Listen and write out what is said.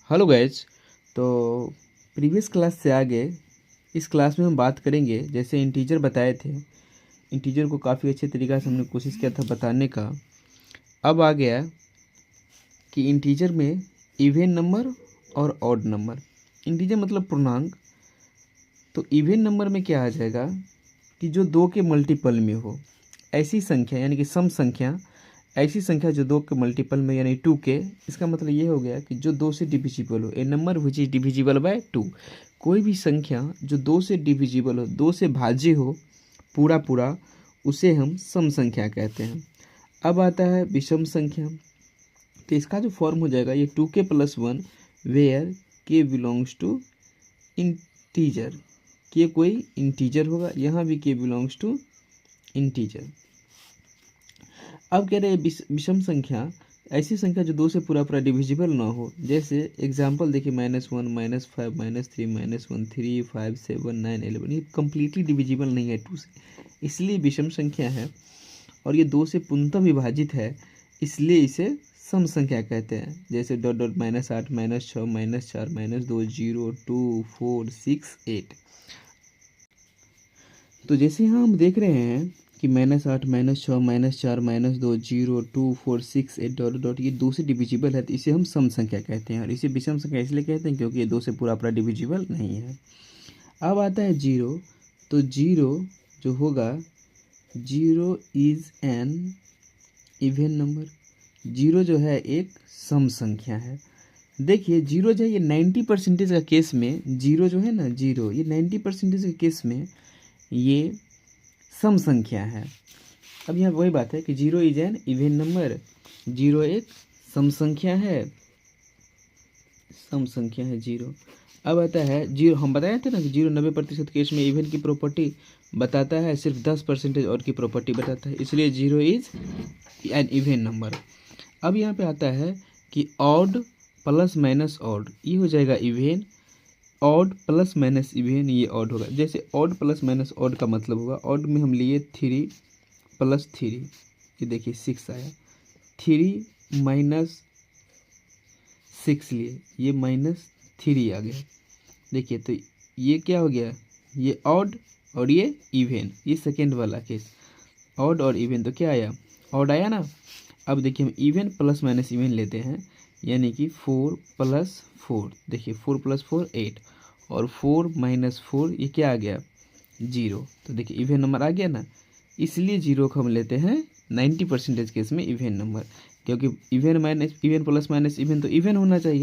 Hello guys. तो previous class से आगे इस क्लास में हम बात करेंगे, जैसे इंटीजर बताए थे, इंटीजर को काफ़ी अच्छे तरीक़ा से हमने कोशिश किया था बताने का। अब आ गया कि इंटीजर में इवन नंबर और ऑड नंबर। इंटीजर मतलब पूर्णांक, तो इवन नंबर में क्या आ जाएगा कि जो दो के मल्टीपल में हो ऐसी संख्या, यानी कि सम संख्या, ऐसी संख्या जो दो के मल्टीपल में यानी 2 के। इसका मतलब ये हो गया कि जो दो से डिविजिबल हो, a number which is divisible by 2। कोई भी संख्या जो दो से डिविजिबल हो, दो से भाज्य हो पूरा पूरा, उसे हम सम संख्या कहते हैं। अब आता है विषम संख्या। तो इसका जो फॉर्म हो जाएगा ये 2k + 1 where k belongs to integer. K कोई इंटीजर होगा, यहाँ भी k बिलोंग्स टू इंटीजर। अब कह रहे हैं विषम संख्या, ऐसी संख्या जो दो से पूरा पूरा डिविजिबल ना हो। जैसे एग्जांपल देखिए, -1 -5 -3 -1 3 5 7 9 11, ये कम्प्लीटली डिविजिबल नहीं है 2 से, इसलिए विषम संख्या है। और ये दो से पूर्णतः विभाजित है, इसलिए इसे सम संख्या कहते हैं। जैसे -8 -6 -4 -2 0 2 4 6 8। तो जैसे यहाँ हम देख रहे हैं कि -8 -6 -4 -2 0 2 4 6 8 डॉट डॉट, ये दो से डिविजिबल है, तो इसे हम सम संख्या कहते हैं। और इसे विषम संख्या इसलिए कहते हैं क्योंकि ये दो से पूरा पूरा डिविजिबल नहीं है। अब आता है 0। तो 0 जो होगा, 0 इज़ एन इवन नंबर। 0 जो है एक सम संख्या है। देखिए 0 जो है ये 90% का केस में, 0 जो है ना, 0 ये 90% के केस में ये सम संख्या है। अब यहाँ वही बात है कि 0 इज एन इवन नंबर, 0 एक सम संख्या है, सम संख्या है 0। अब आता है 0, हम बताए थे ना कि 0 90% केस में इवन की प्रॉपर्टी बताता है, सिर्फ 10% और की प्रॉपर्टी बताता है, इसलिए 0 इज एन इवन नंबर। अब यहाँ पे आता है कि ऑड प्लस माइनस ऑड, ये हो जाएगा even. Odd plus minus even, ये ऑड होगा। जैसे ऑड प्लस माइनस ऑड का मतलब होगा, ऑड में हम लिए 3 + 3, ये देखिए 6 आया। 3 - 6 लिए, ये -3 आ गया। देखिए तो ये क्या हो गया, ये ऑड और ये इवन, ये सेकेंड वाला केस। ऑड और इवन, तो क्या आया, ऑड आया ना। अब देखिए हम इवन प्लस माइनस इवन लेते हैं, यानी कि 4 + 4, देखिए 4 + 4 8, और 4 - 4 ये क्या आ गया, 0। तो देखिए इवन नंबर आ गया ना, इसलिए 0 को हम लेते हैं 90% केस में इवन नंबर, क्योंकि इवन प्लस माइनस इवन तो इवन होना चाहिए।